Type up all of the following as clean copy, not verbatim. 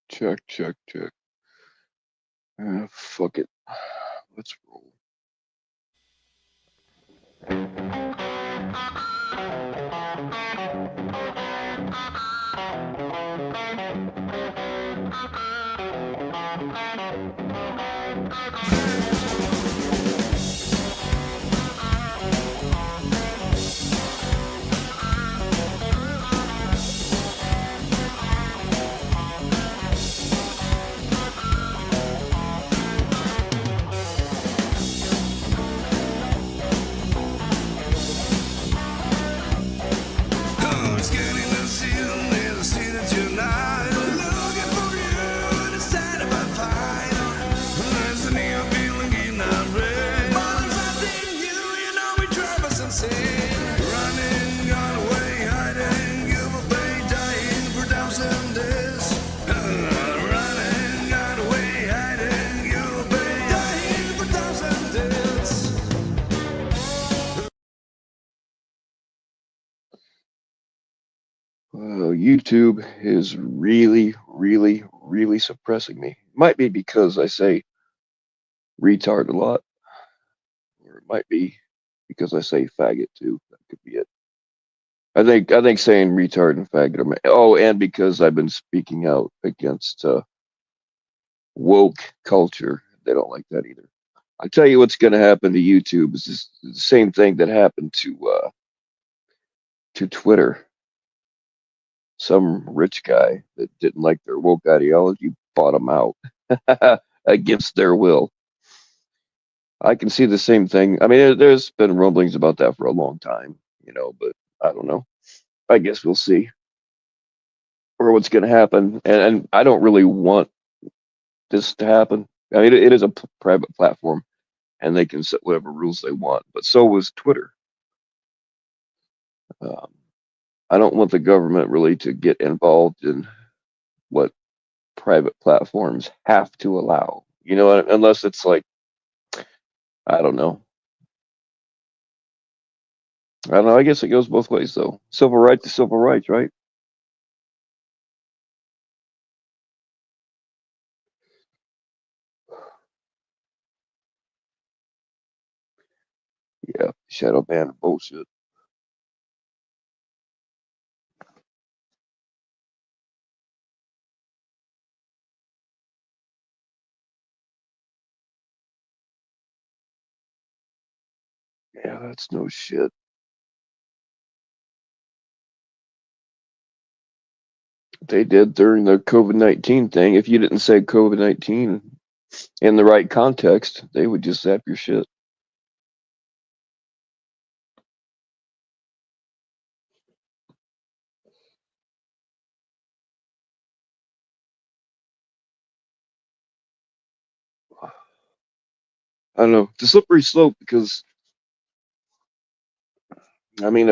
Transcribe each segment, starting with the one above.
Check, check, check. Fuck it. Let's roll. Oh, it's getting the season, and the season tonight. Looking for you in the side of my fight. Listening, I'm feeling getting out red. But there's nothing you know we drive us insane. Running, gone away, hiding, give away, dying for thousand days. Running, gone away, hiding, give away, dying for thousand days. YouTube is really, really, really suppressing me. Might be because I say retard a lot, or it might be because I say faggot too. That could be it. I think saying retard and faggot are oh, and because I've been speaking out against woke culture. They don't like that either. I tell you what's going to happen to YouTube is the same thing that happened to Twitter. Some rich guy that didn't like their woke ideology bought them out against their will. I can see the same thing. I mean, there's been rumblings about that for a long time, but I don't know. I guess we'll see or what's going to happen. And I don't really want this to happen. I mean, it is a private platform and they can set whatever rules they want, but so was Twitter. Um, I don't want the government really to get involved in what private platforms have to allow, unless it's like, I don't know. I don't know. I guess it goes both ways, though. Civil rights to civil rights, right? Yeah, shadow ban bullshit. Yeah, that's no shit. They did during the COVID-19 thing. If you didn't say COVID-19 in the right context, they would just zap your shit. I don't know. It's a slippery slope because, I mean,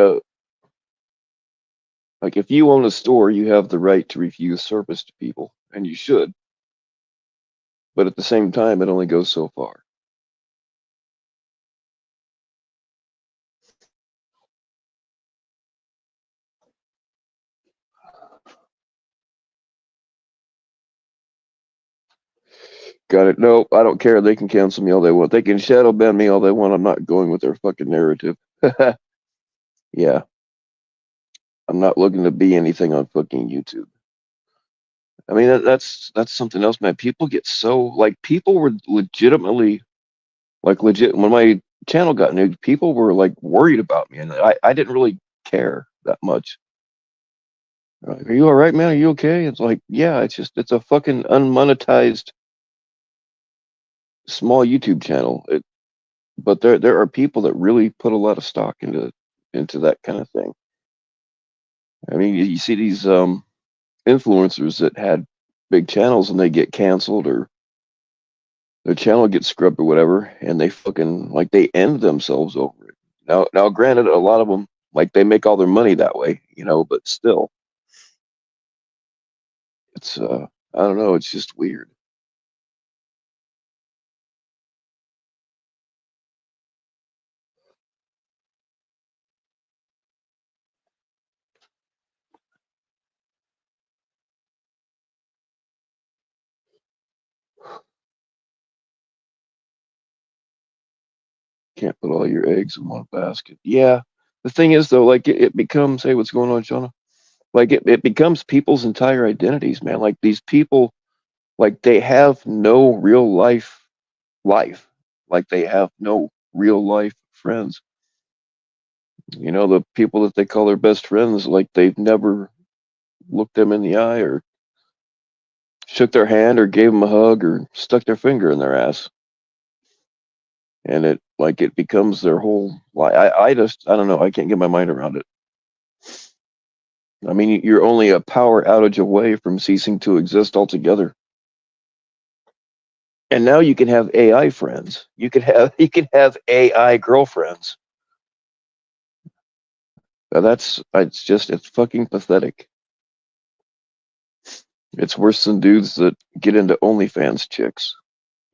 like if you own a store, you have the right to refuse service to people, and you should. But at the same time, it only goes so far. Got it. No, I don't care. They can cancel me all they want. They can shadow ban me all they want. I'm not going with their fucking narrative. Yeah, I'm not looking to be anything on fucking YouTube. I mean, that's something else, man. People get so like people were legitimately like legit when my channel got nuked. People were like worried about me, and I didn't really care that much. They're like, are you all right, man? Are you okay? It's like, yeah, it's a fucking unmonetized small YouTube channel. But there are people that really put a lot of stock into that kind of thing. I mean, you see these influencers that had big channels and they get canceled or their channel gets scrubbed or whatever, and they fucking like they end themselves over it. Now, granted, a lot of them like they make all their money that way, but still, it's I don't know, it's just weird. Can't put all your eggs in one basket. Yeah. The thing is, though, like it becomes, hey, what's going on, Shauna? Like it becomes people's entire identities, man. Like these people, like they have no real life. Like they have no real life friends. You know, the people that they call their best friends, like they've never looked them in the eye or shook their hand or gave them a hug or stuck their finger in their ass. And it becomes their whole life. I don't know. I can't get my mind around it. I mean, you're only a power outage away from ceasing to exist altogether. And now you can have AI friends. You can have AI girlfriends. It's fucking pathetic. It's worse than dudes that get into OnlyFans chicks.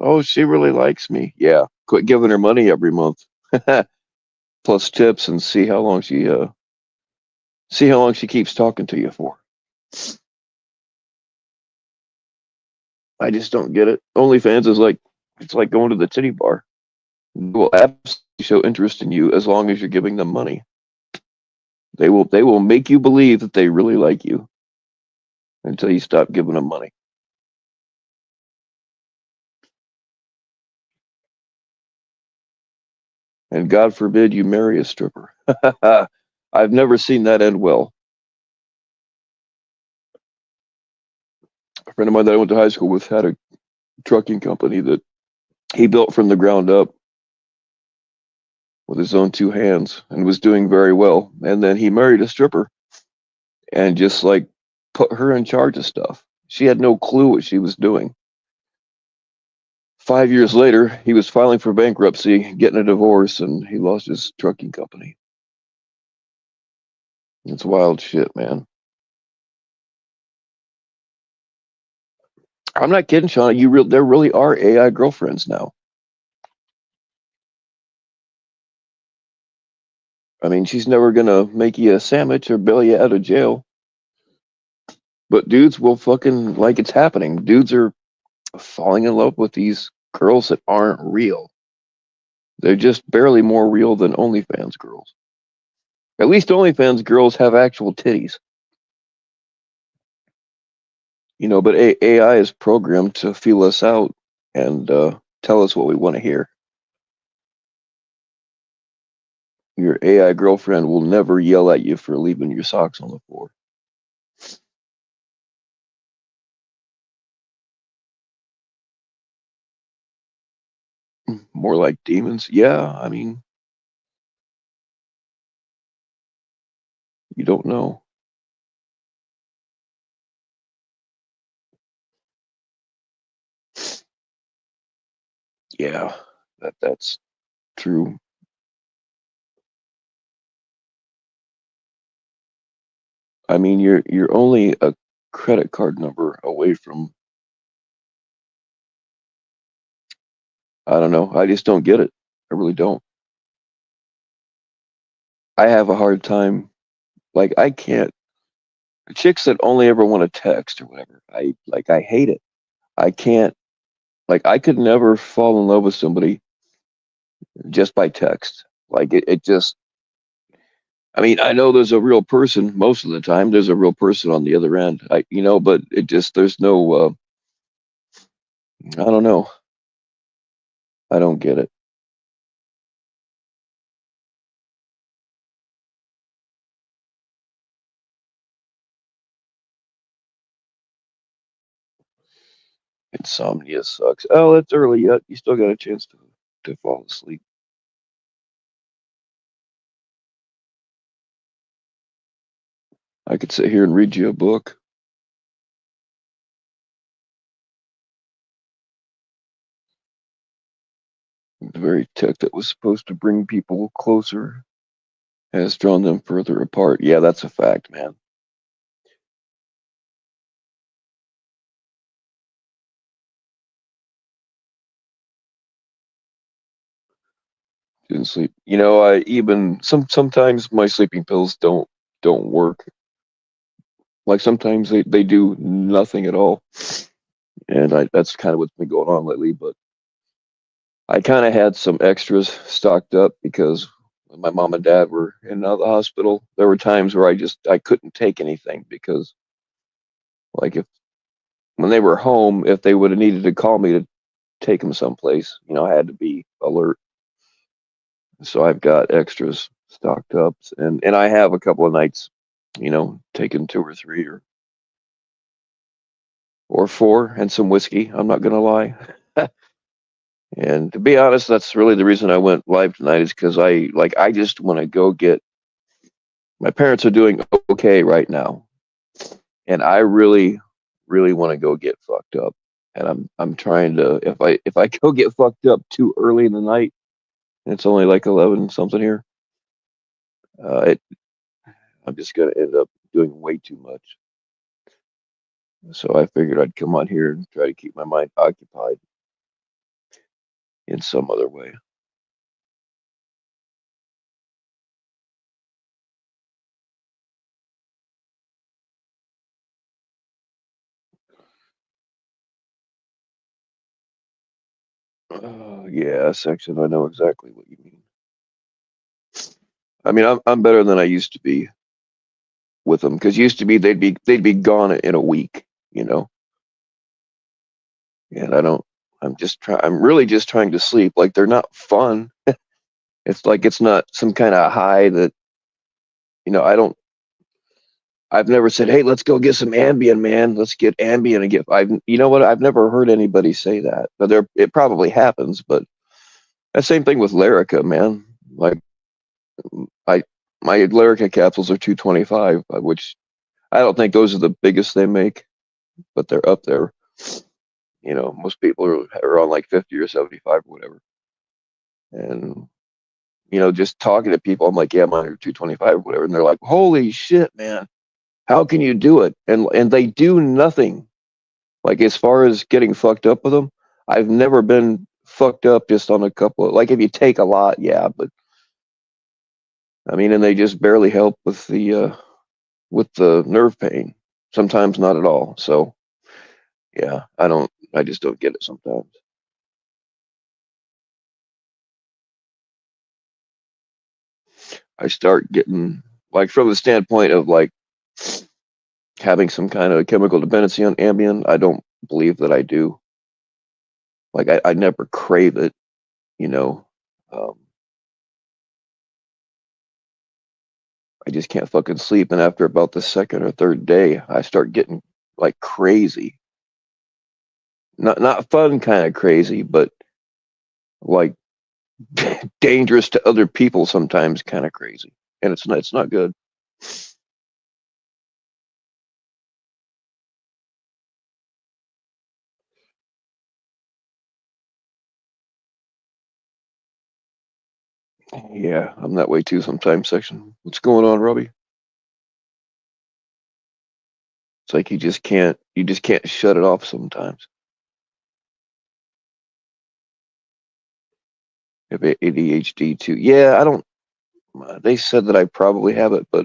Oh, she really likes me. Yeah, quit giving her money every month, plus tips, and see how long she keeps talking to you for. I just don't get it. OnlyFans is like it's like going to the titty bar. They will absolutely show interest in you as long as you're giving them money. They will make you believe that they really like you until you stop giving them money. And God forbid you marry a stripper. I've never seen that end well. A friend of mine that I went to high school with had a trucking company that he built from the ground up with his own two hands and was doing very well. And then he married a stripper and just like put her in charge of stuff. She had no clue what she was doing. 5 years later, he was filing for bankruptcy, getting a divorce, and he lost his trucking company. It's wild shit, man. I'm not kidding, Shauna. There really are AI girlfriends now. I mean, she's never gonna make you a sandwich or bail you out of jail. But dudes will fucking like it's happening. Dudes are falling in love with these girls that aren't real. They're just barely more real than OnlyFans girls. At least OnlyFans girls have actual titties. But AI is programmed to feel us out and tell us what we want to hear. Your AI girlfriend will never yell at you for leaving your socks on the floor. More like demons. Yeah, I mean, you don't know. Yeah, that's true. I mean, you're only a credit card number away from. I don't know. I just don't get it. I really don't. I have a hard time. Like I can't. Chicks that only ever want to text or whatever. I hate it. I can't. Like I could never fall in love with somebody just by text. Like it just. I mean, I know there's a real person most of the time. There's a real person on the other end. But it just there's no. I don't know. I don't get it. Insomnia sucks. Oh, it's early yet. You still got a chance to fall asleep. I could sit here and read you a book. The very tech that was supposed to bring people closer has drawn them further apart. Yeah, that's a fact, man. Didn't sleep. I even sometimes my sleeping pills don't work. Like sometimes they do nothing at all. and that's kind of what's been going on lately. But I kind of had some extras stocked up because when my mom and dad were in and out of the hospital, there were times where I couldn't take anything because like if when they were home, if they would have needed to call me to take them someplace, I had to be alert. So I've got extras stocked up, and I have a couple of nights, taken 2 or 3 or 4 and some whiskey. I'm not gonna lie. And to be honest, that's really the reason I went live tonight is because I just want to go get. My parents are doing okay right now, and I really, really want to go get fucked up. And I'm trying to if I go get fucked up too early in the night, and it's only like 11 something here. I'm just gonna end up doing way too much. So I figured I'd come on here and try to keep my mind occupied in some other way. Yeah, section. I know exactly what you mean. I mean, I'm better than I used to be with them because used to be they'd be gone in a week, you know. And I don't. I'm just trying. I'm really just trying to sleep. Like they're not fun. It's like it's not some kind of high that I don't. I've never said, "Hey, let's go get some Ambien, man. Let's get Ambien and get." You know what? I've never heard anybody say that. But it probably happens. But that same thing with Lyrica, man. Like I, my Lyrica capsules are 225, which I don't think those are the biggest they make, but they're up there. Most people are on like 50 or 75 or whatever. And just talking to people, I'm like, yeah, mine are 225 or whatever, and they're like, holy shit, man, how can you do it? And they do nothing. Like as far as getting fucked up with them, I've never been fucked up just on a couple of, like if you take a lot, yeah, but I mean, and they just barely help with the nerve pain. Sometimes not at all. So yeah, I just don't get it sometimes. I start getting like from the standpoint of like having some kind of chemical dependency on Ambien. I don't believe that I do. Like I never crave it, you know. Um, I just can't fucking sleep, and after about the second or third day, I start getting like crazy. Not fun kind of crazy, but like dangerous to other people sometimes kind of crazy, and it's not good. Yeah, I'm that way too sometimes. Section, what's going on, Robbie? It's like you just can't shut it off sometimes. You have ADHD too. Yeah, I don't. They said that I probably have it, but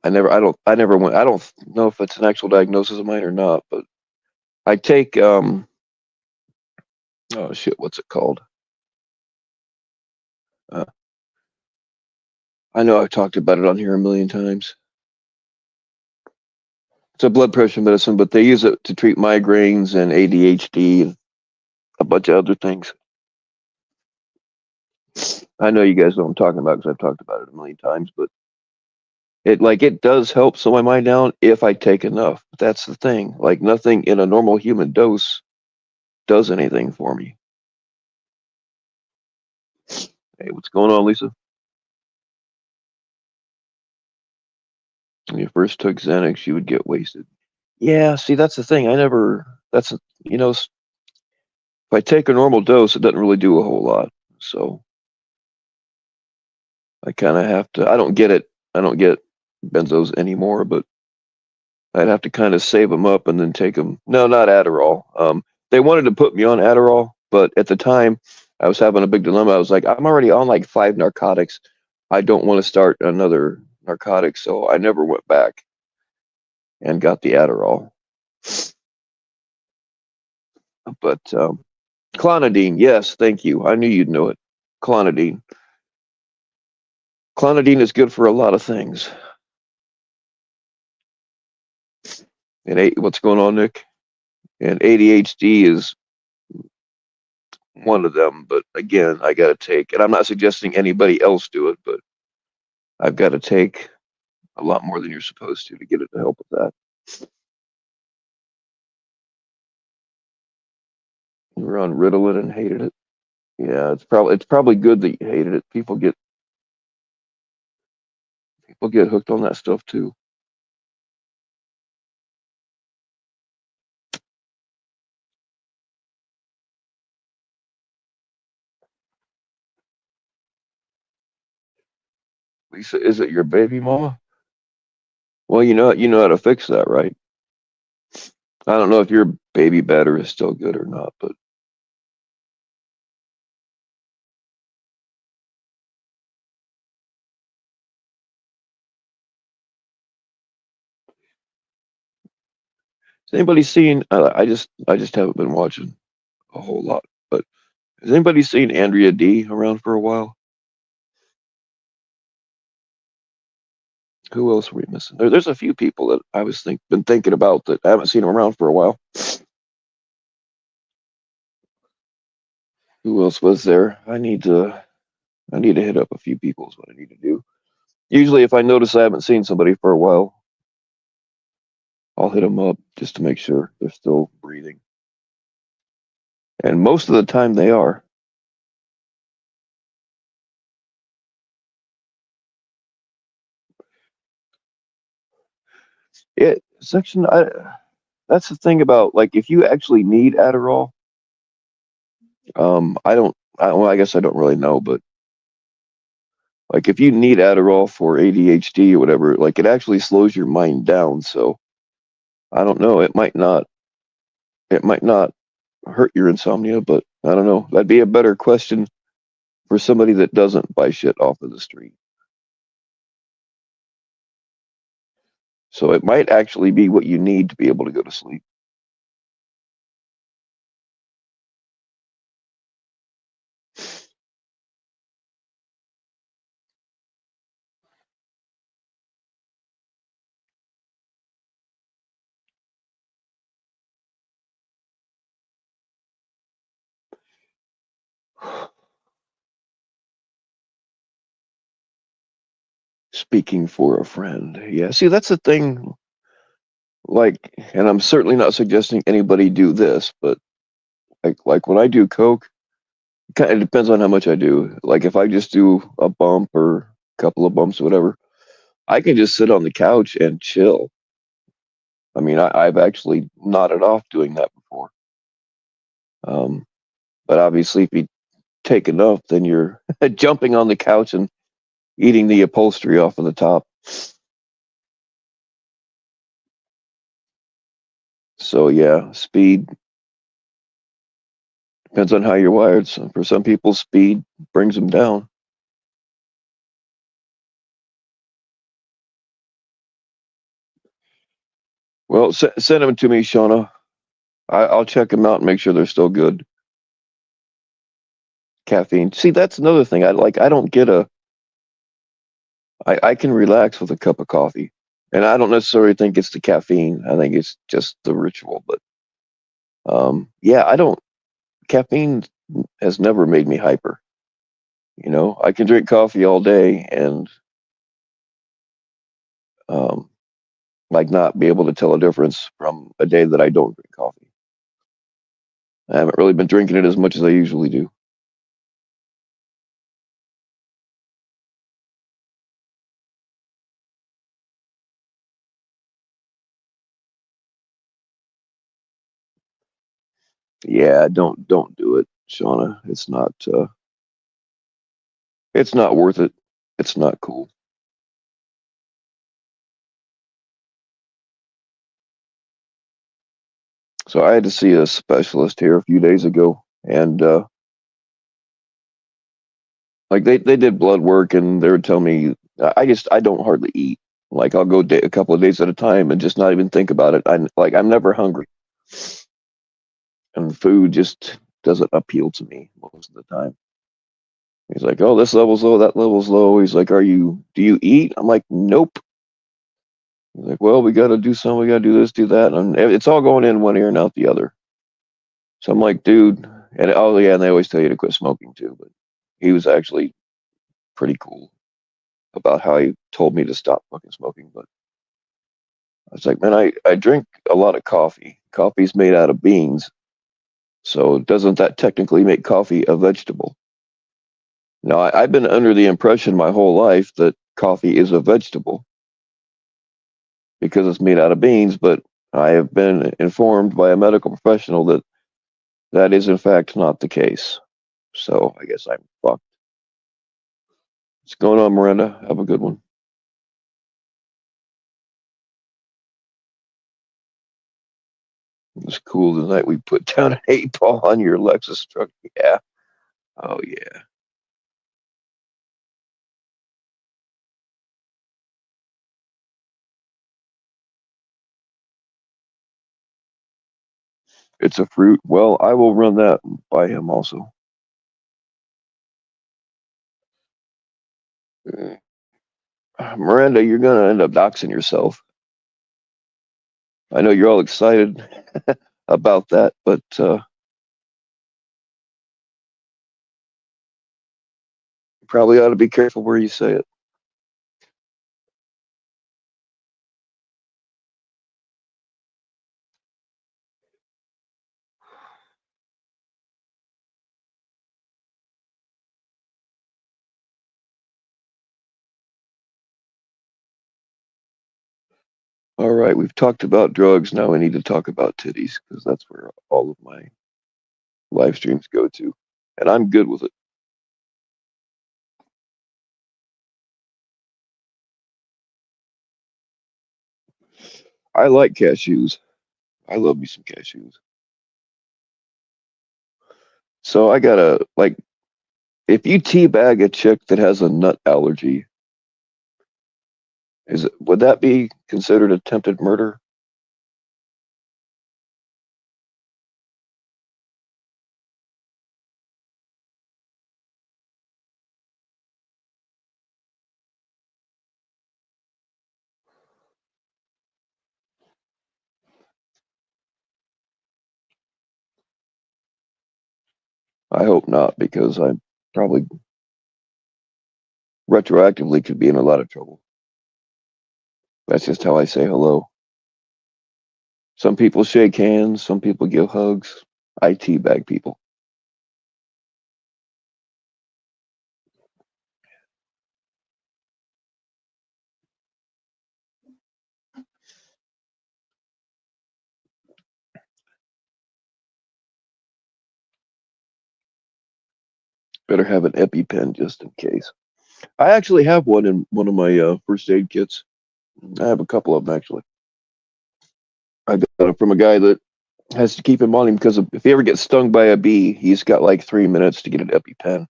I never went. I don't know if it's an actual diagnosis of mine or not. But I take oh shit, what's it called? Uh, I know I've talked about it on here a million times. It's a blood pressure medicine, but they use it to treat migraines and ADHD and a bunch of other things. I know you guys know what I'm talking about because I've talked about it a million times, but it does help slow my mind down if I take enough. But that's the thing. Like nothing in a normal human dose does anything for me. Hey, what's going on, Lisa? When you first took Xanax, you would get wasted. Yeah, see, that's the thing. I never. If I take a normal dose, it doesn't really do a whole lot. So I kind of have to. I don't get it. I don't get benzos anymore, but I'd have to kind of save them up and then take them. No, not Adderall. They wanted to put me on Adderall, but at the time, I was having a big dilemma. I was like, I'm already on like 5 narcotics. I don't want to start another narcotic, so I never went back and got the Adderall. But clonidine, yes, thank you. I knew you'd know it. Clonidine. Clonidine is good for a lot of things. And what's going on, Nick? And ADHD is one of them. But again, I got to take, and I'm not suggesting anybody else do it, but I've got to take a lot more than you're supposed to get it to help with that. You were on Ritalin and hated it. Yeah, it's probably good that you hated it. People get hooked on that stuff too. Lisa, is it your baby mama? Well, you know how to fix that, right? I don't know if your baby batter is still good or not, but has anybody seen? I just haven't been watching a whole lot, but has anybody seen Andrea D around for a while? Who else are we missing? There's a few people that been thinking about that I haven't seen them around for a while. Who else was there? I need to hit up a few people is what I need to do. Usually, if I notice I haven't seen somebody for a while, I'll hit them up just to make sure they're still breathing. And most of the time, they are. It section. That's the thing about like if you actually need Adderall. I don't. Well, I guess I don't really know, but like if you need Adderall for ADHD or whatever, like it actually slows your mind down. So I don't know. It might not. It might not hurt your insomnia, but I don't know. That'd be a better question for somebody that doesn't buy shit off of the street. So it might actually be what you need to be able to go to sleep. Speaking for a friend. Yeah, see, that's the thing. Like, and I'm certainly not suggesting anybody do this, but like when I do coke, kind of depends on how much I do. Like if I just do a bump or a couple of bumps or whatever, I can just sit on the couch and chill. I mean, I've actually nodded off doing that before. Um, but obviously, if you take enough, then you're jumping on the couch and eating the upholstery off of the top. So yeah, speed depends on how you're wired. So for some people, speed brings them down. Well, send them to me, Shauna. I'll check them out and make sure they're still good. Caffeine. See, that's another thing. I don't get a. I can relax with a cup of coffee, and I don't necessarily think it's the caffeine. I think it's just the ritual. But yeah, I don't. Caffeine has never made me hyper. I can drink coffee all day and um, like not be able to tell a difference from a day that I don't drink coffee. I haven't really been drinking it as much as I usually do. Yeah, don't do it, Shauna. It's not worth it. It's not cool. So I had to see a specialist here a few days ago, and like they did blood work, and they were telling me I don't hardly eat. Like I'll go a couple of days at a time and just not even think about it. I'm never hungry. and food just doesn't appeal to me most of the time. He's like, "Oh, this level's low, that level's low." He's like, do you eat?" I'm like, "Nope." He's like, "Well, we got to do something. We got to do this, do that." And it's all going in one ear and out the other. So I'm like, dude, and oh yeah, and they always tell you to quit smoking too. But he was actually pretty cool about how he told me to stop fucking smoking. But I was like, man, I drink a lot of coffee. Coffee's made out of beans. So doesn't that technically make coffee a vegetable? Now, I've been under the impression my whole life that coffee is a vegetable because it's made out of beans, but I have been informed by a medical professional that that is in fact not the case. So I guess I'm fucked. What's going on, Miranda? Have a good one. It was cool the night we put down an 8 ball on your Lexus truck. Yeah. Oh yeah. It's a fruit. Well, I will run that by him also. Miranda, you're gonna end up doxing yourself. I know you're all excited about that, but you probably ought to be careful where you say it. All right, we've talked about drugs. Now we need to talk about titties because that's where all of my live streams go to, and I'm good with it. I like cashews. I love me some cashews. So I gotta like, if you teabag a chick that has a nut allergy, would that be considered attempted murder? I hope not, because I probably retroactively could be in a lot of trouble. That's just how I say hello. Some people shake hands, some people give hugs. I teabag people. Better have an EpiPen just in case. I actually have one in one of my first aid kits. I have a couple of them actually. I got it from a guy that has to keep him on him because if he ever gets stung by a bee, he's got like 3 minutes to get an EpiPen,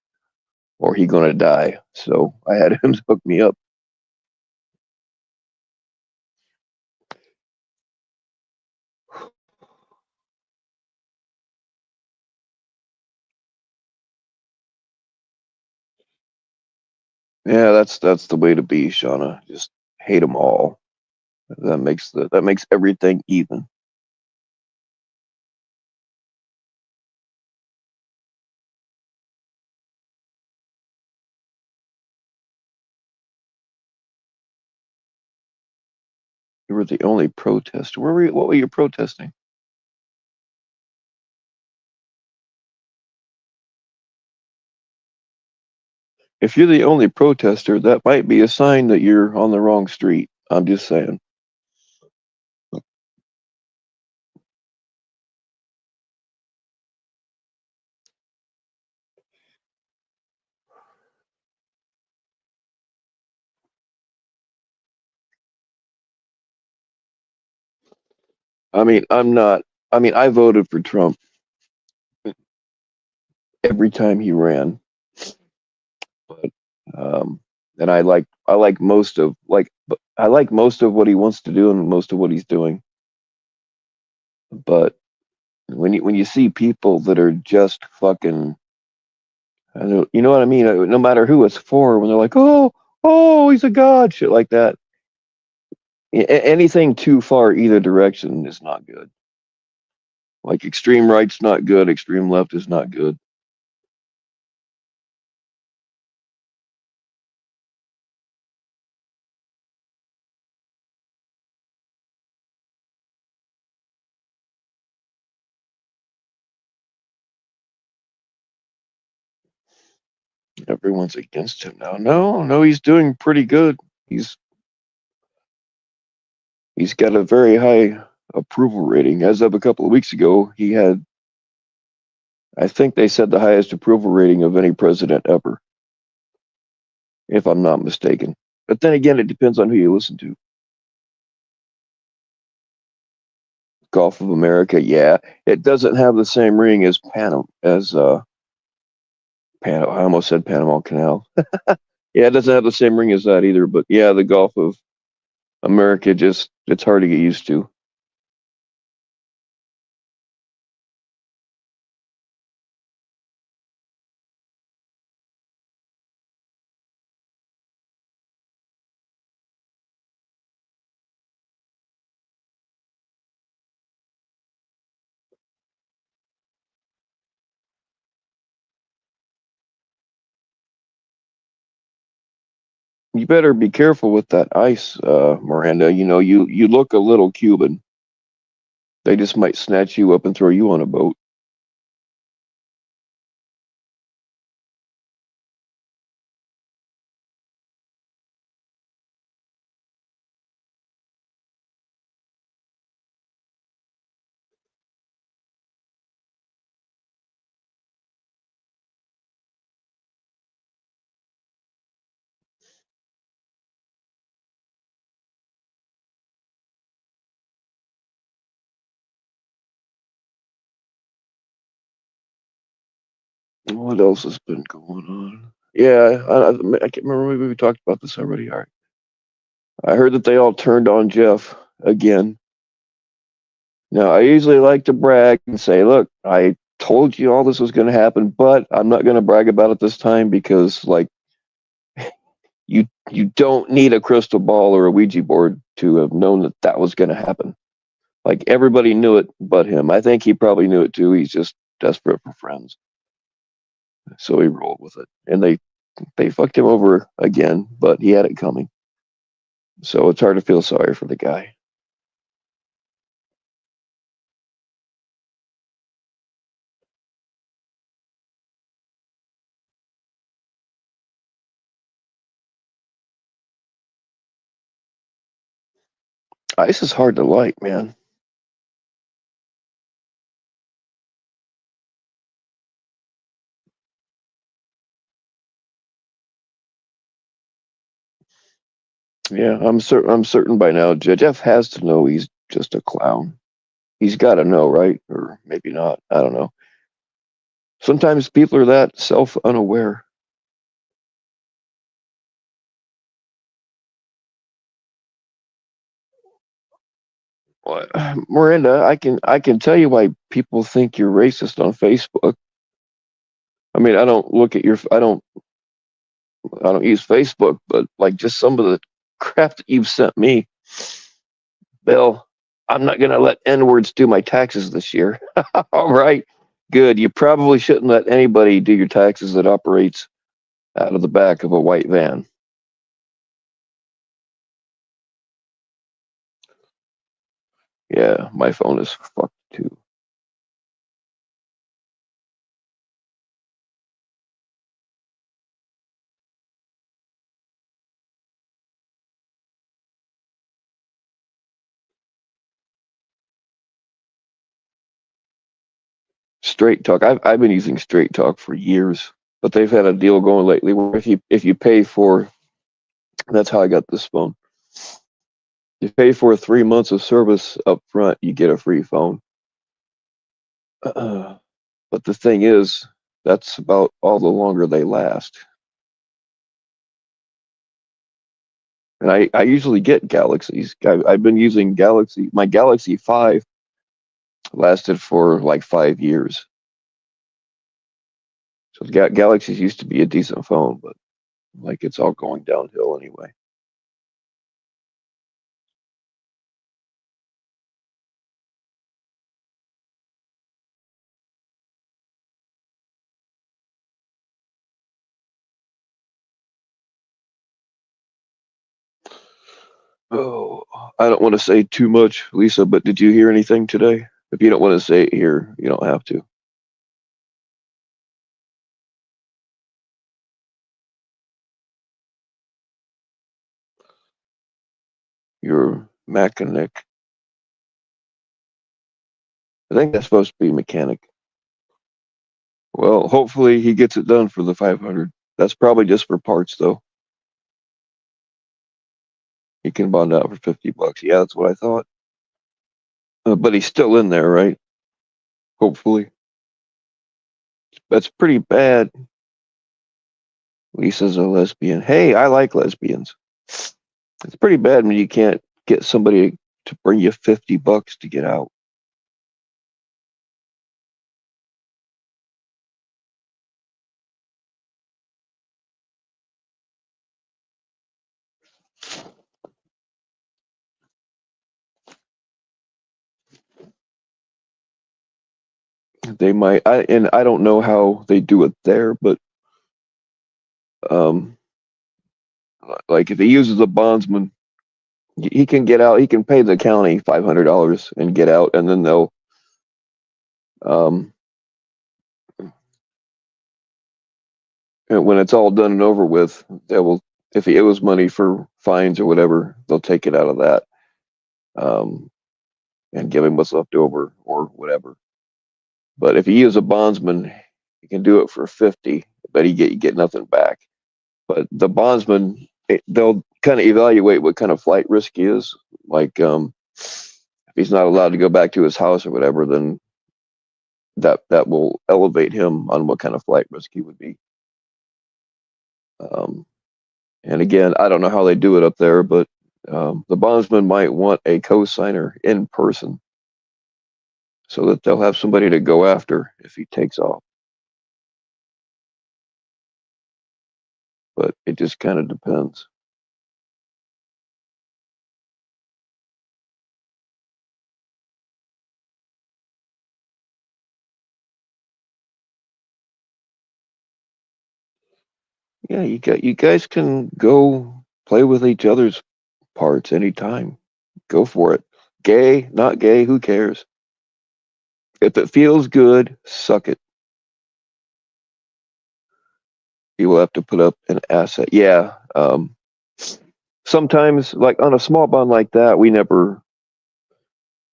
or he gonna die. So I had him hook me up. Yeah, that's the way to be, Shauna. Just hate them all. That makes everything even. You were the only protester. What were you protesting? If you're the only protester, that might be a sign that you're on the wrong street. I'm just saying. I mean, I'm not. I mean, I voted for Trump every time he ran, but um, and I like most of what he wants to do and most of what he's doing. But when you see people that are just fucking, I don't, you know what I mean? No matter who it's for, when they're like, oh, he's a god, shit like that. Anything too far either direction is not good. Like extreme right's not good, extreme left is not good. Everyone's against him now. No, he's doing pretty good. He's he's got a very high approval rating. As of a couple of weeks ago, he had, I think they said, the highest approval rating of any president ever, if I'm not mistaken. But then again, it depends on who you listen to. Gulf of America, yeah, it doesn't have the same ring as Panama. I almost said Panama Canal. Yeah, it doesn't have the same ring as that either. But yeah, the Gulf of America, just it's hard to get used to. You better be careful with that ice, Miranda. You know, you look a little Cuban. They just might snatch you up and throw you on a boat. What else has been going on? Yeah, I can't remember. Maybe we talked about this already. All right. I heard that they all turned on Jeff again. Now, I usually like to brag and say, look, I told you all this was going to happen, but I'm not going to brag about it this time because, like, you don't need a crystal ball or a Ouija board to have known that that was going to happen. Like, everybody knew it but him. I think he probably knew it too. He's just desperate for friends. So he rolled with it. And they fucked him over again, but he had it coming. So it's hard to feel sorry for the guy. Ice is hard to light, man. Yeah, I'm certain by now. Jeff has to know he's just a clown. He's got to know, right? Or maybe not. I don't know. Sometimes people are that self unaware. What? Miranda, I can tell you why people think you're racist on Facebook. I mean, I don't use Facebook, but like just some of the crap that you've sent me, Bill. I'm not gonna let N words do my taxes this year. All right, good. You probably shouldn't let anybody do your taxes that operates out of the back of a white van. Yeah, my phone is fucked too. Straight Talk. I've been using Straight Talk for years, but they've had a deal going lately where if you pay for, that's how I got this phone. You pay for 3 months of service up front, you get a free phone. But the thing is, that's about all the longer they last. And I usually get Galaxies. I've been using my Galaxy 5 Lasted for like 5 years. So Galaxies used to be a decent phone, but like it's all going downhill anyway. Oh, I don't want to say too much, Lisa, but did you hear anything today? If you don't want to say it here, you don't have to. Your mechanic. I think that's supposed to be mechanic. Well, hopefully he gets it done for the 500. That's probably just for parts, though. He can bond out for $50. Yeah, that's what I thought. But he's still in there, right? Hopefully. That's pretty bad. Lisa's a lesbian. Hey, I like lesbians. It's pretty bad when you can't get somebody to bring you $50 to get out. They might, and I don't know how they do it there, but um, like if he uses a bondsman, he can get out. He can pay the county $500 and get out, and then they'll um, and when it's all done and over with, they will. If he owes money for fines or whatever, they'll take it out of that um, and give him what's left over or whatever. But if he is a bondsman, he can do it for 50, but you get nothing back. But the bondsman, they'll kind of evaluate what kind of flight risk he is. Like if he's not allowed to go back to his house or whatever, then that will elevate him on what kind of flight risk he would be. Um, and again, I don't know how they do it up there, but the bondsman might want a co-signer in person so that they'll have somebody to go after if he takes off. But it just kind of depends. Yeah, you guys can go play with each other's parts anytime. Go for it. Gay, not gay, who cares? If it feels good, suck it. You will have to put up an asset. Yeah. Sometimes, like on a small bond like that,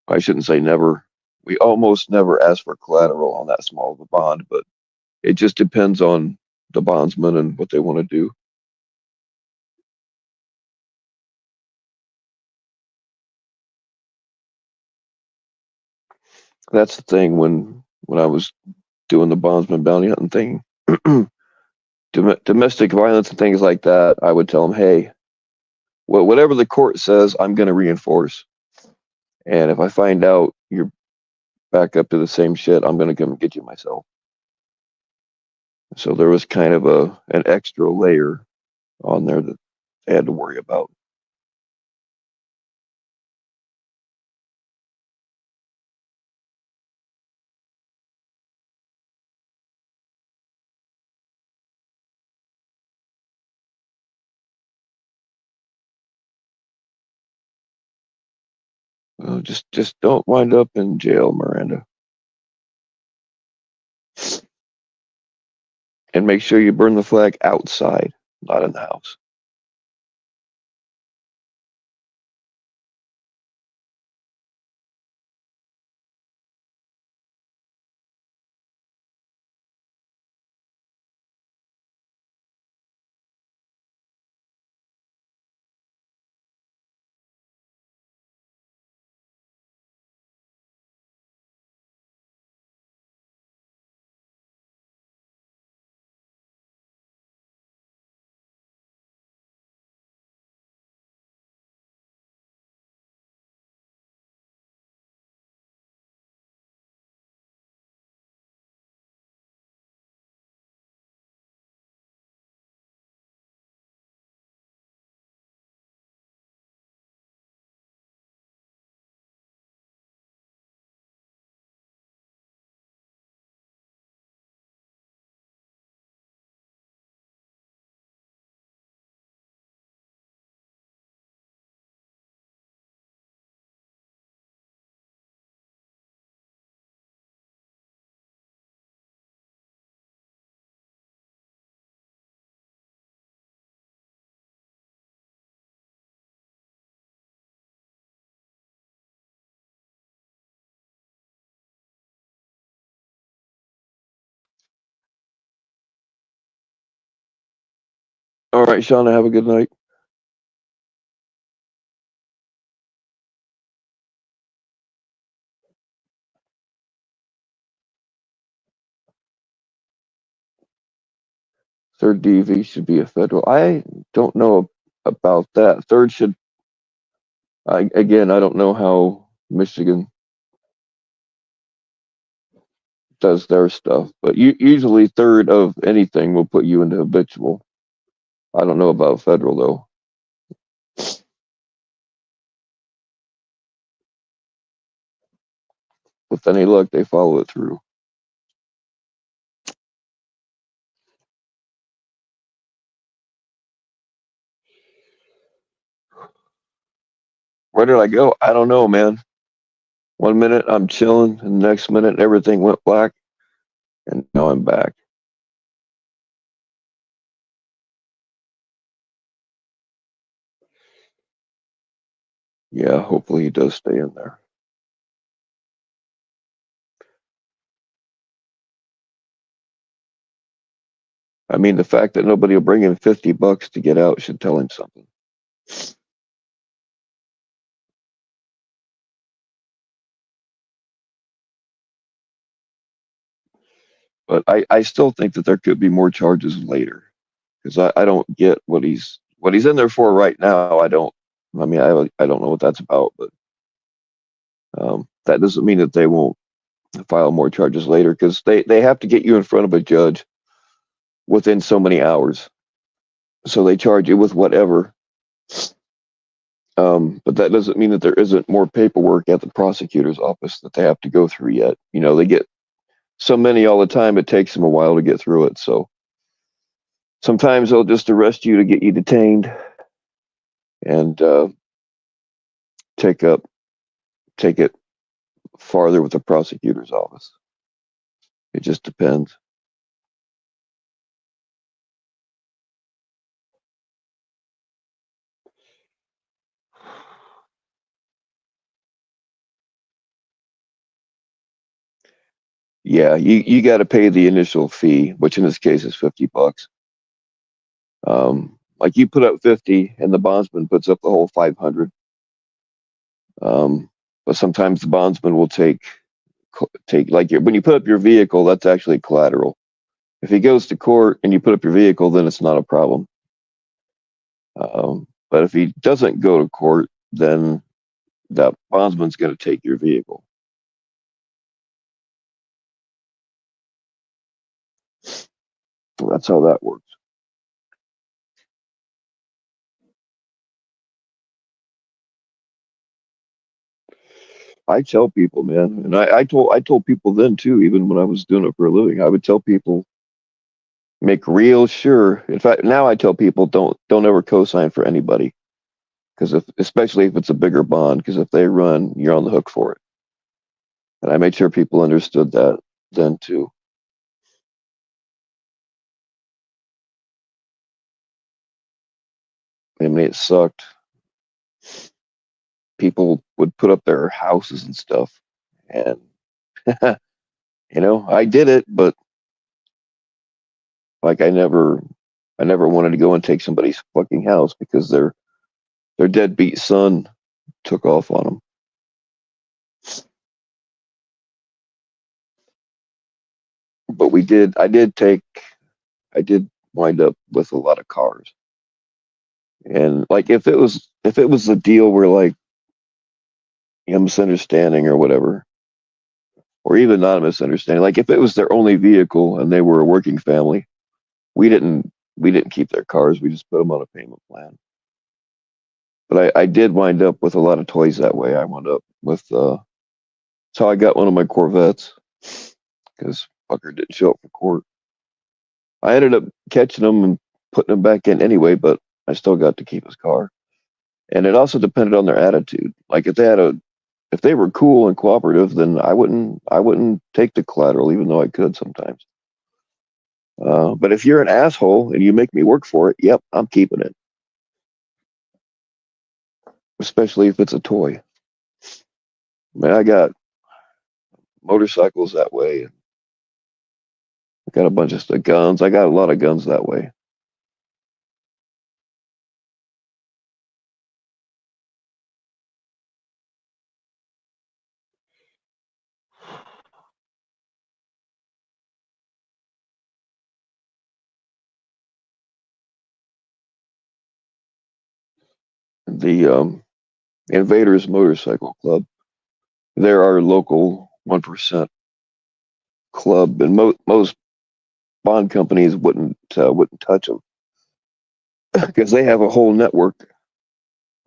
I shouldn't say never, we almost never ask for collateral on that small of a bond, but it just depends on the bondsman and what they want to do. That's the thing when I was doing the bondsman bounty hunting thing, domestic violence and things like that, I would tell them, hey, whatever the court says, I'm going to reinforce. And if I find out you're back up to the same shit, I'm going to come and get you myself. So there was kind of an extra layer on there that they had to worry about. Just don't wind up in jail, Miranda, and make sure you burn the flag outside, not in the house. All right, Shauna, have a good night. Third DV should be a federal. I don't know about that. Third should. Again, I don't know how Michigan does their stuff, but usually third of anything will put you into habitual. I don't know about federal though. With any luck, they follow it through. Where did I go? I don't know, man. 1 minute I'm chilling, and the next minute everything went black, and now I'm back. Yeah, hopefully he does stay in there. I mean, the fact that nobody will bring him $50 to get out should tell him something. But I still think that there could be more charges later because I don't get what he's in there for right now. I don't. I mean, I don't know what that's about, but that doesn't mean that they won't file more charges later because they have to get you in front of a judge within so many hours. So they charge you with whatever. But that doesn't mean that there isn't more paperwork at the prosecutor's office that they have to go through yet. You know, they get so many all the time, it takes them a while to get through it. So sometimes they'll just arrest you to get you detained and take it farther with the prosecutor's office. It just depends. Yeah, you got to pay the initial fee, which in this case is $50. Like you put up 50, and the bondsman puts up the whole 500. But sometimes the bondsman will take like when you put up your vehicle, that's actually collateral. If he goes to court and you put up your vehicle, then it's not a problem. But if he doesn't go to court, then that bondsman's going to take your vehicle. So that's how that works. I tell people, man, and I told people then too, even when I was doing it for a living, I would tell people make real sure. In fact, now I tell people don't ever co-sign for anybody because especially if it's a bigger bond, because if they run, you're on the hook for it. And I made sure people understood that then too. I mean, it sucked. People would put up their houses and stuff, and I did it, but like I never wanted to go and take somebody's fucking house because their deadbeat son took off on them. But I did wind up with a lot of cars. And like if it was a deal where like a misunderstanding or whatever, or even not a misunderstanding, like if it was their only vehicle and they were a working family, we didn't keep their cars. We just put them on a payment plan. But I did wind up with a lot of toys that way. I wound up with that's how I got one of my Corvettes because fucker didn't show up for court. I ended up catching him and putting him back in anyway, but I still got to keep his car. And it also depended on their attitude. Like if they were cool and cooperative, then I wouldn't take the collateral, even though I could sometimes. But if you're an asshole and you make me work for it, yep, I'm keeping it. Especially if it's a toy. Man, I got motorcycles that way. I got a bunch of guns. I got a lot of guns that way. the Invaders Motorcycle Club. They're our local 1% club, and most bond companies wouldn't touch them because they have a whole network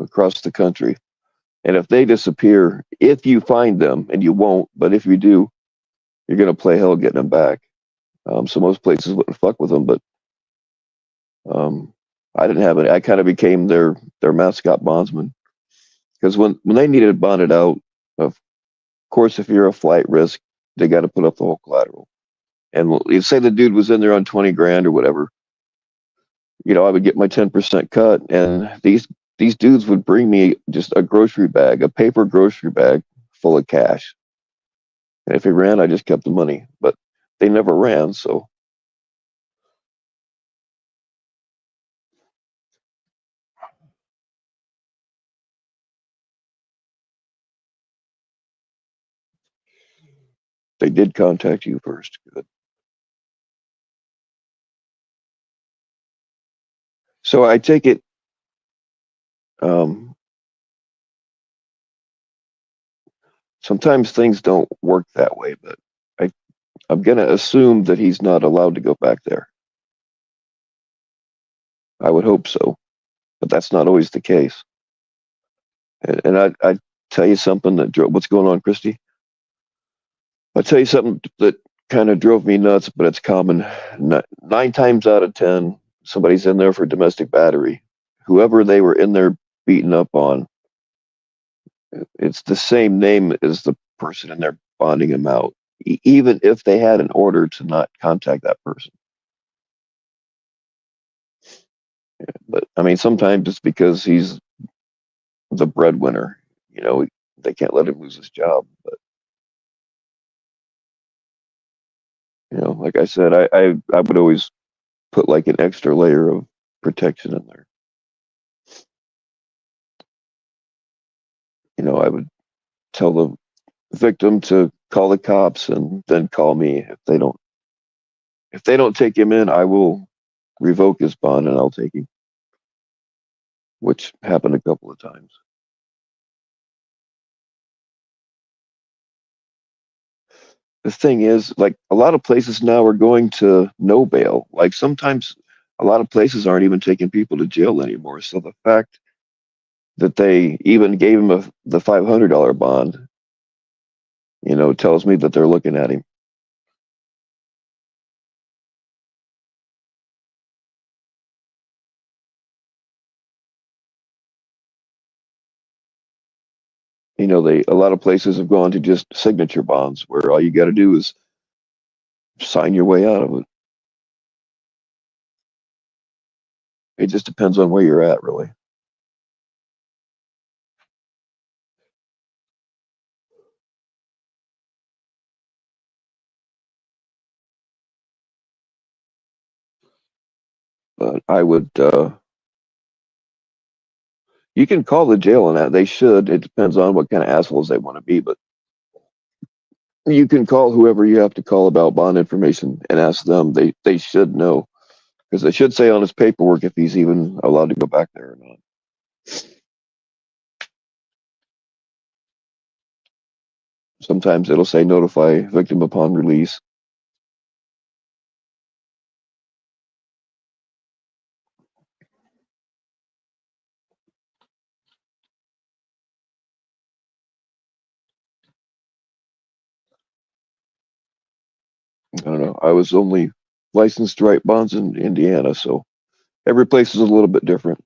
across the country. And if they disappear, if you find them, and you won't, but if you do, you're gonna play hell getting them back. So most places wouldn't fuck with them, but um, I didn't have it. I kind of became their mascot bondsman because when they needed bonded out, of course, if you're a flight risk, they got to put up the whole collateral. And you say the dude was in there on 20 grand or whatever, I would get my 10% cut, and these dudes would bring me just a grocery bag, a paper grocery bag full of cash. And if he ran, I just kept the money. But they never ran, so they did contact you first. Good. So I take it, um, sometimes things don't work that way, but I, I'm going to assume that he's not allowed to go back there. I would hope so, but that's not always the case. And I tell you something what's going on, Christy? I'll tell you something that kind of drove me nuts, but it's common. Nine times out of 10, somebody's in there for domestic battery. Whoever they were in there beating up on, it's the same name as the person in there bonding him out, even if they had an order to not contact that person. But I mean, sometimes it's because he's the breadwinner. They can't let him lose his job. But like I said, I would always put like an extra layer of protection in there. I would tell the victim to call the cops and then call me. If they don't take him in, I will revoke his bond and I'll take him, which happened a couple of times. The thing is, like, a lot of places now are going to no bail. Like, sometimes a lot of places aren't even taking people to jail anymore. So the fact that they even gave him the $500 bond, tells me that they're looking at him. A lot of places have gone to just signature bonds where all you got to do is sign your way out of it. It just depends on where you're at, really. But I would, you can call the jail on that. They should. It depends on what kind of assholes they want to be, but you can call whoever you have to call about bond information and ask them. They should know because they should say on his paperwork if he's even allowed to go back there or not. Sometimes it'll say notify victim upon release. I don't know. I was only licensed to write bonds in Indiana, so every place is a little bit different.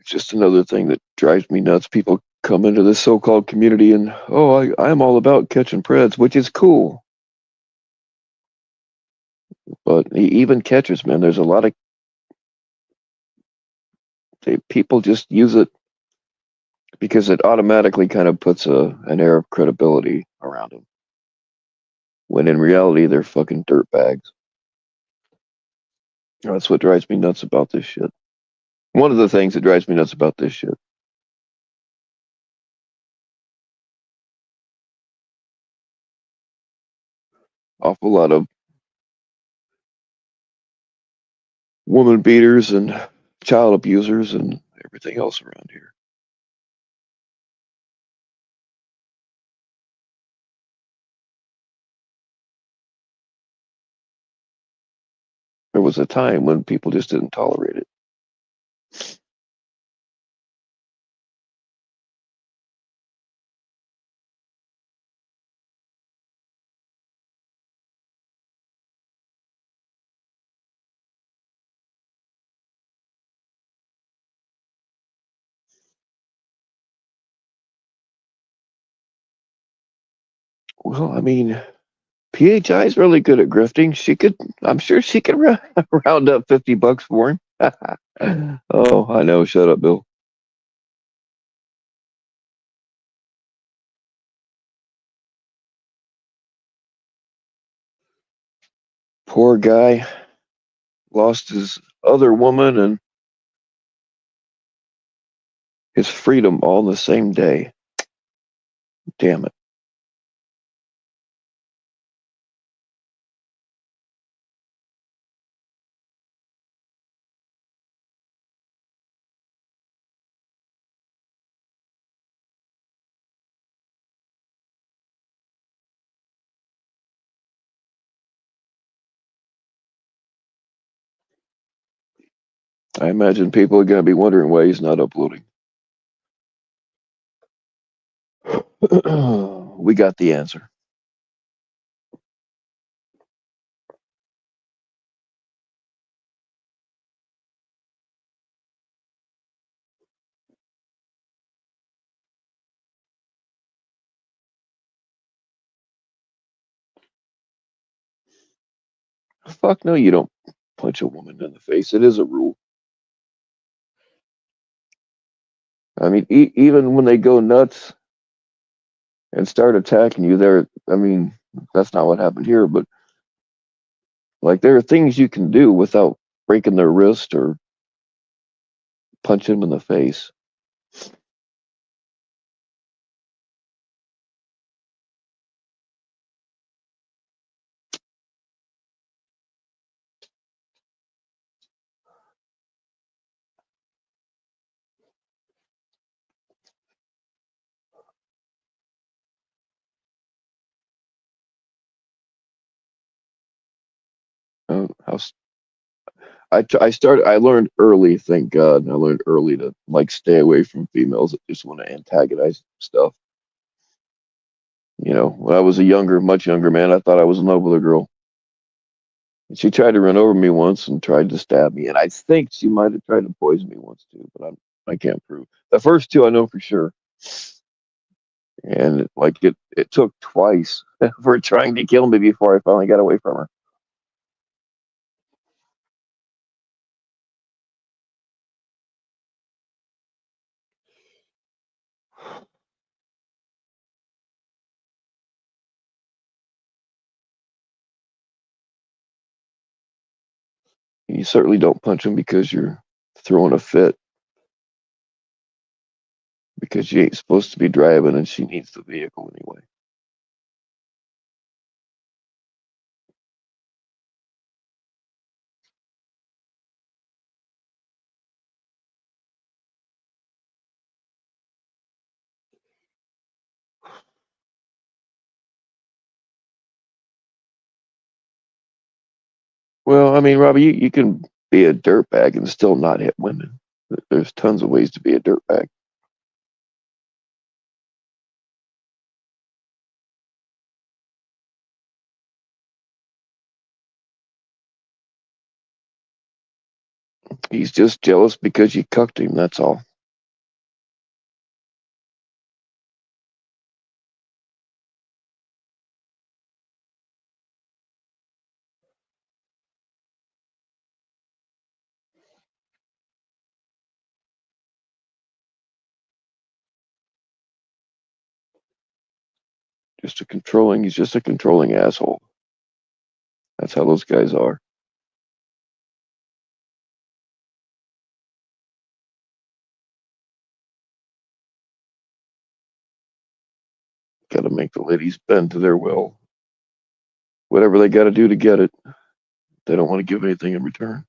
It's just another thing that drives me nuts. People come into this so-called community and, oh, I'm all about catching preds, which is cool. But even catchers, man, there's a lot of people just use it because it automatically kind of puts an air of credibility around them. When in reality, they're fucking dirtbags. That's what drives me nuts about this shit. One of the things that drives me nuts about this shit. Awful lot of woman beaters and child abusers and everything else around here. There was a time when people just didn't tolerate it. Well, I mean, PHI is really good at grifting. I'm sure she could round up $50 for him. Oh, I know. Shut up, Bill. Poor guy lost his other woman and his freedom all in the same day. Damn it. I imagine people are going to be wondering why he's not uploading. We got the answer. Fuck no, you don't punch a woman in the face. It is a rule. I mean, even when they go nuts and start attacking you, I mean, that's not what happened here, but like there are things you can do without breaking their wrist or punching them in the face. How I learned early, thank God. I learned early to like stay away from females that just want to antagonize stuff. You know, when I was a much younger man, I thought I was in love with a girl. And she tried to run over me once and tried to stab me, and I think she might have tried to poison me once too, but I can't prove. The first two I know for sure. And it took twice for trying to kill me before I finally got away from her. You certainly don't punch him because you're throwing a fit because she ain't supposed to be driving and she needs the vehicle anyway. Well, I mean, Robbie, you can be a dirtbag and still not hit women. There's tons of ways to be a dirtbag. He's just jealous because you cucked him, that's all. He's just a controlling asshole. That's how those guys are. Got to make the ladies bend to their will. Whatever they got to do to get it. They don't want to give anything in return.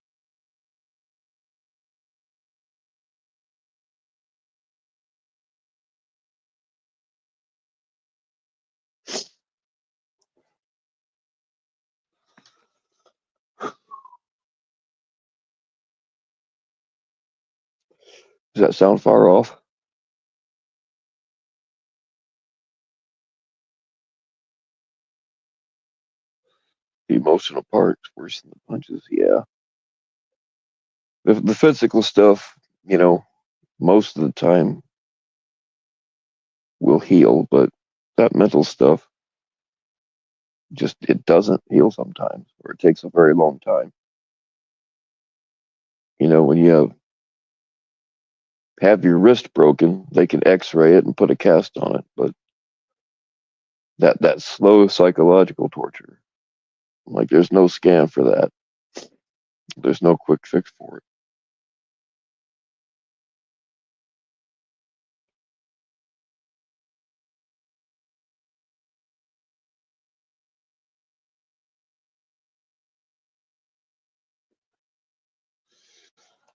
Does that sound far off? The emotional part's worse than the punches. Yeah. The physical stuff, most of the time will heal, but that mental stuff just it doesn't heal sometimes, or it takes a very long time. When you have your wrist broken, they can X-ray it and put a cast on it, but that slow psychological torture, like there's no scan for that. There's no quick fix for it.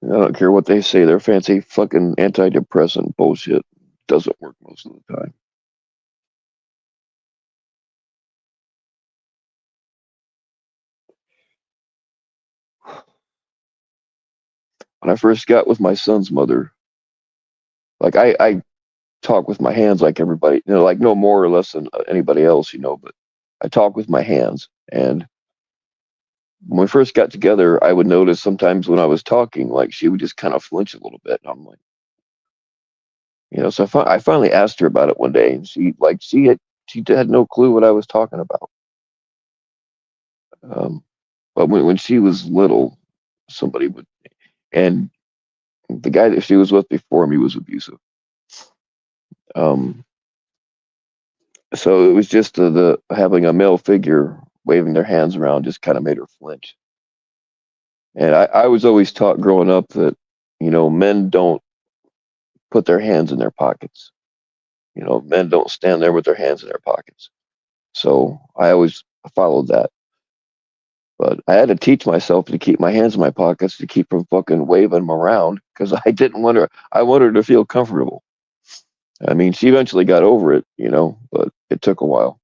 I don't care what they say. Their fancy fucking antidepressant bullshit doesn't work most of the time. When I first got with my son's mother, like I talk with my hands like everybody, like no more or less than anybody else, but I talk with my hands. And when we first got together, I would notice sometimes when I was talking, like she would just kind of flinch a little bit. And I'm like, so I finally asked her about it one day, and she had no clue what I was talking about. Um, but when she was little, somebody would, and the guy that she was with before me was abusive. Um, so it was just the having a male figure waving their hands around just kind of made her flinch. And I was always taught growing up that, men don't put their hands in their pockets. Men don't stand there with their hands in their pockets. So I always followed that. But I had to teach myself to keep my hands in my pockets to keep from fucking waving them around because I didn't want her. I wanted her to feel comfortable. I mean, she eventually got over it, but it took a while.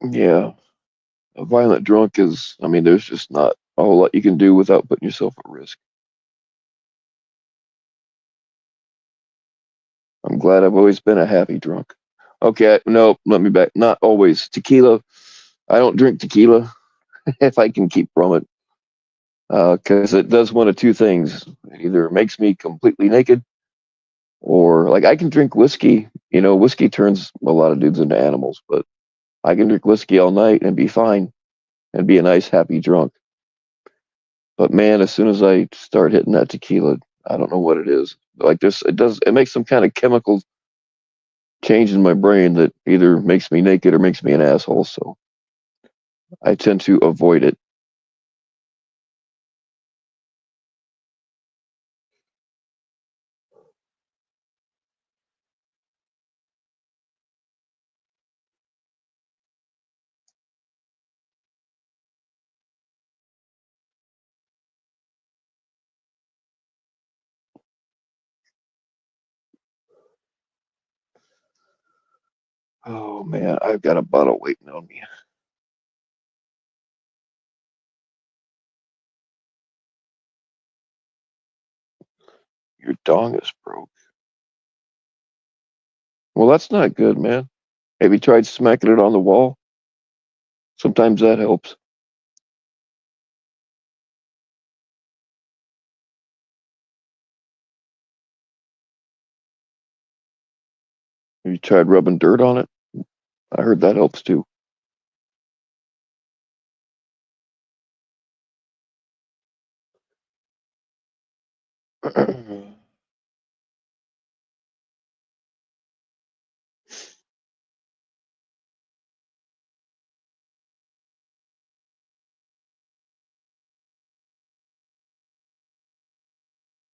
Yeah, a violent drunk is. I mean, there's just not a whole lot you can do without putting yourself at risk. I'm glad I've always been a happy drunk. Okay, no, let me back. Not always. Tequila. I don't drink tequila if I can keep from it, because it does one of two things. It either makes me completely naked, or like I can drink whiskey. Whiskey turns a lot of dudes into animals, but I can drink whiskey all night and be fine and be a nice, happy drunk. But man, as soon as I start hitting that tequila, I don't know what it is. Like this, it makes some kind of chemical change in my brain that either makes me naked or makes me an asshole. So I tend to avoid it. Oh man, I've got a bottle waiting on me. Your dong is broke. Well, that's not good, man. Have you tried smacking it on the wall? Sometimes that helps. Have you tried rubbing dirt on it? I heard that helps too.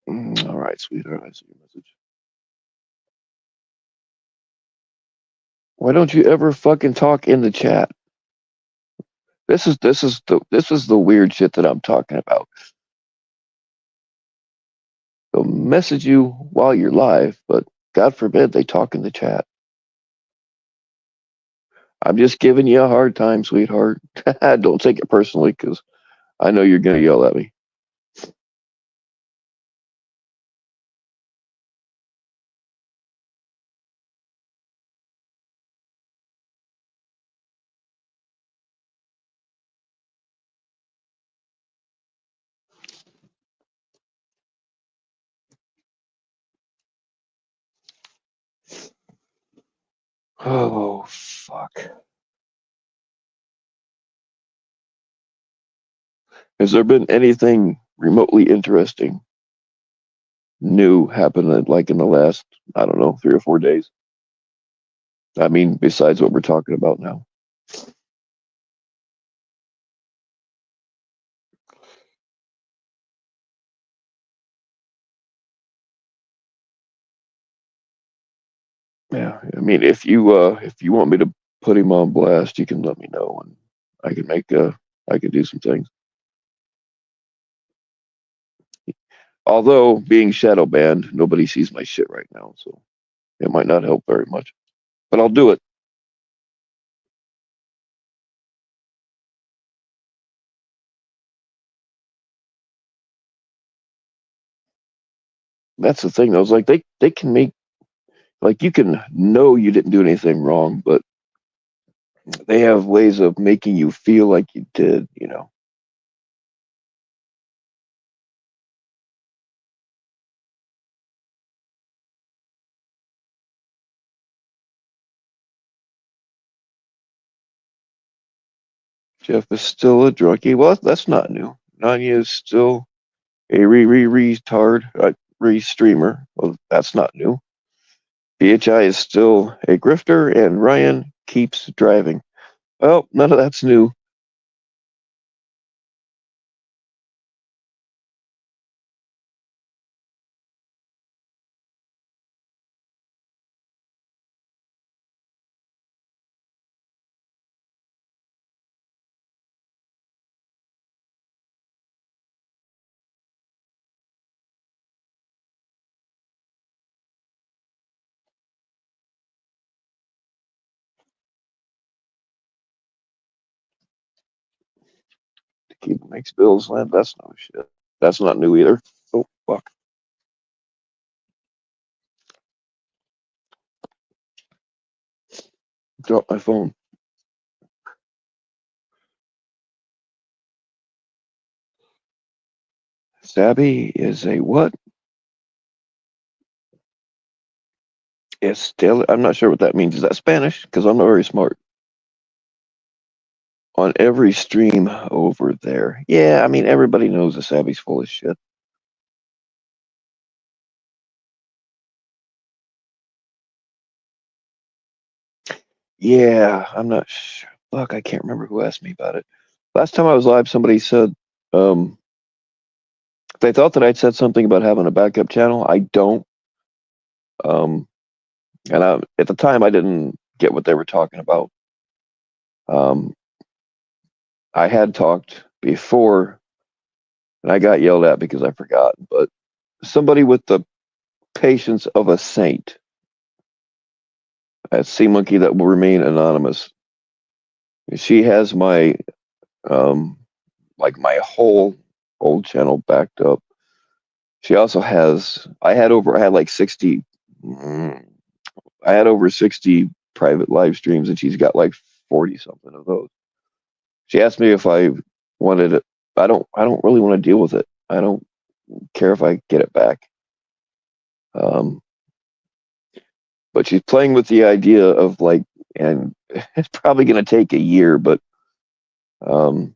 All right, sweetheart, I see your message. Why don't you ever fucking talk in the chat? This is the weird shit that I'm talking about. They'll message you while you're live, but God forbid they talk in the chat. I'm just giving you a hard time, sweetheart. Don't take it personally, because I know you're gonna yell at me. Oh, fuck. Has there been anything remotely interesting new happening like in the last, I don't know, 3 or 4 days? I mean, besides what we're talking about now. Yeah, I mean, if you want me to put him on blast, you can let me know, and I can I can do some things. Although being shadow banned, nobody sees my shit right now, so it might not help very much. But I'll do it. That's the thing. I was like, they can make, like, you can know you didn't do anything wrong, but they have ways of making you feel like you did. Jeff is still a drunkie. Well, that's not new. Nanya is still a retard, re-streamer. Well, that's not new. PHI is still a grifter, and Ryan keeps driving. Well, none of that's new. Keep makes bills land. That's no shit. That's not new either. Oh, fuck. Dropped my phone. Sabby is a what? It's still. I'm not sure what that means. Is that Spanish? Because I'm not very smart. On every stream over there. Yeah, I mean, everybody knows the Sabby's full of shit. Yeah, I'm not sure. Fuck, I can't remember who asked me about it. Last time I was live, somebody said um, they thought that I'd said something about having a backup channel. I don't. Um, and at the time, I didn't get what they were talking about. Um, I had talked before, and I got yelled at because I forgot. But somebody with the patience of a saint, at Sea Monkey, that will remain anonymous. She has my like my whole old channel backed up. She also has. I had like 60. I had over 60 private live streams, and she's got like 40 something of those. She asked me if I wanted it. I don't really want to deal with it. I don't care if I get it back. Um, but she's playing with the idea of like, and it's probably going to take a year, but um,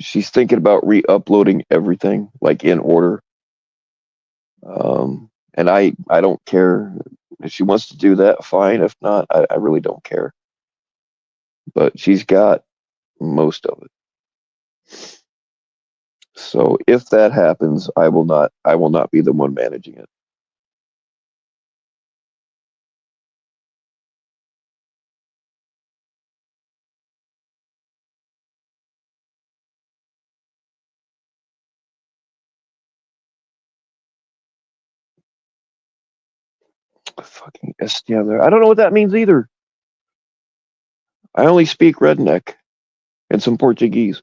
she's thinking about re-uploading everything like in order. And I don't care if she wants to do that. Fine. If not, I really don't care. But she's got most of it. So if that happens, I will not be the one managing it. Fucking Estiander. I don't know what that means either. I only speak redneck and some Portuguese.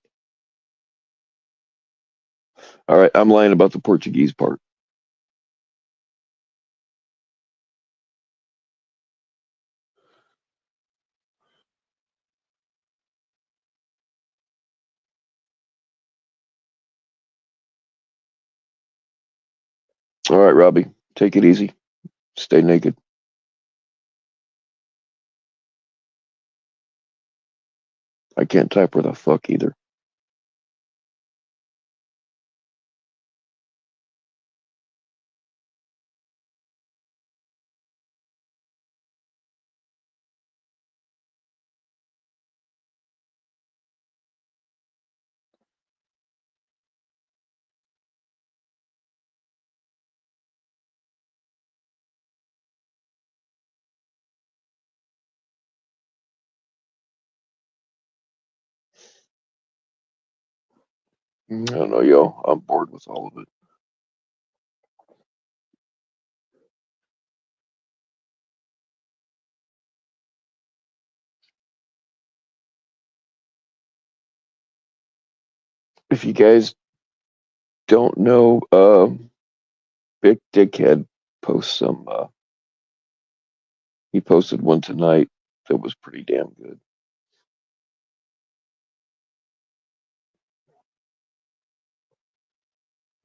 All right, I'm lying about the Portuguese part. All right, Robbie, take it easy. Stay naked. I can't type where the fuck either. I don't know, yo. I'm bored with all of it. If you guys don't know, Big Dickhead posts some. He posted one tonight that was pretty damn good.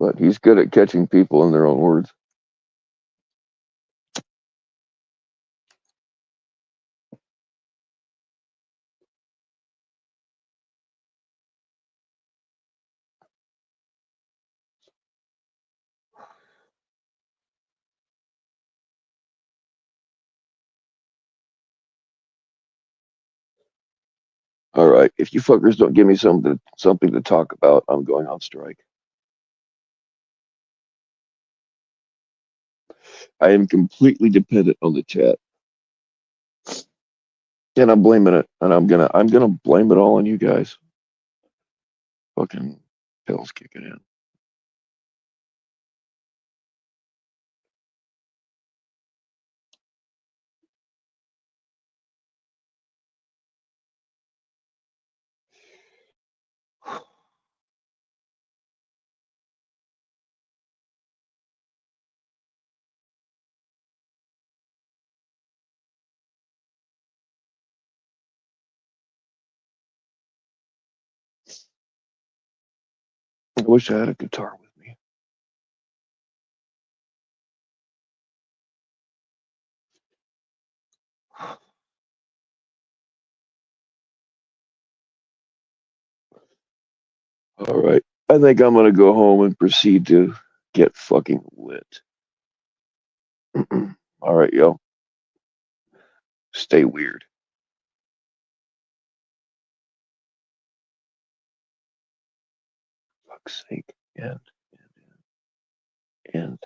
But he's good at catching people in their own words. All right, if you fuckers don't give me something to talk about, I'm going on strike. I am completely dependent on the chat, and I'm blaming it, and I'm gonna blame it all on you guys. Fucking pills kicking in. I wish I had a guitar with me. All right, I think I'm gonna go home and proceed to get fucking lit. All right, yo, stay weird. Fuck's sake, and.